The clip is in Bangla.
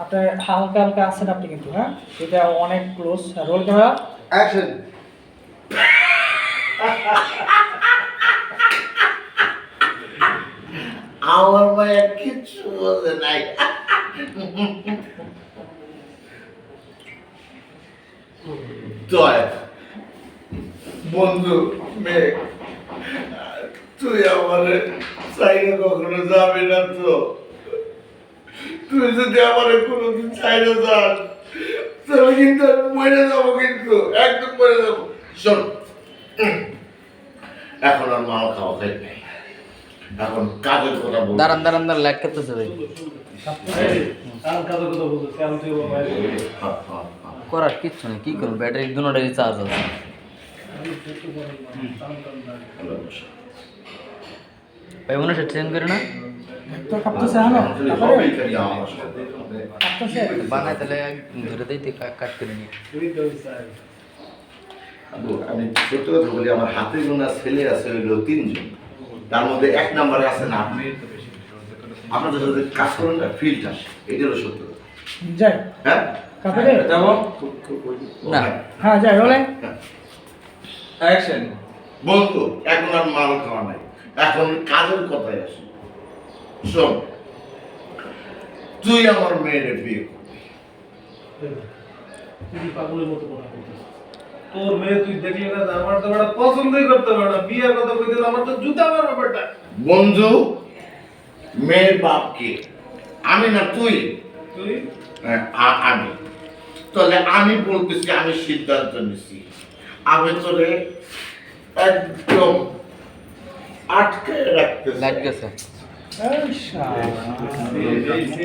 আপনার হালকা হালকা আছেন আপনি কিন্তু, হ্যাঁ এটা অনেক ক্লোজ। Roll camera action. আমার মায়া কিচ্ছু বোঝে নাই। দয়া বন্ধু মেয়ে, তুই আমার চাইলে কখনো যাবি না তো? তুই যদি আমার কোনোদিন চাইলে যাস তাহলে কিন্তু আমি মরে যাবো, কিন্তু একদম মরে যাবো। শোন, এখন আর মাল খাওয়া খাই নাই, এখন কাজের কথা বল। দাঁড়ান দাঁড়ান দাঁড়ান, লাইক করতেছে ভাই। করার কিচ্ছু নেই, কি করুন, ব্যাটারি দুটোটারই চার্জ আছে। ভাই মনে হচ্ছে ট্রেন করে না তো কাঁপতেছে, হ্যাঁ কাঁপতেছে। বানায় তাহলে ধরে দিই কাট করে নিয়ে। আমি সত্য কথা বলি, আমার হাতে গোনা ছেলে আছে হইলো 3 জন, তার মধ্যে 1 নম্বরে আছেন আপনি। আপনাদের যদি কাজ করেন না ফিল্ড আসে, এটা হলো সত্য কথা। যাই হ্যাঁ কাপড়ে যাবো না। হ্যাঁ যাই রোলে অ্যাকশন। বন্ধু, এখন আর মাল খাওয়া নাই, এখন কাজের কথায় আসি। শোন, তুই আমার মেয়ের বিয়ে করবি। তুই পাগলের মতো কথা বলছিস। তোর মেয়ে তুই দেখলি না, আমার তো বড় পছন্দই করতে পারে না, বিয়ের কথা কইতে আমার তো জুতা মারবে বেটা। বন্ধু, মেয়ের বাপ কে? আমি না তুই? তুই হ্যাঁ, আমি। তাহলে আমি বলতেছি, আমি সিদ্ধান্ত নিছি, আমি তোরে একদম আটকে রাখতেছি। লাইট গেছে। এই শালা।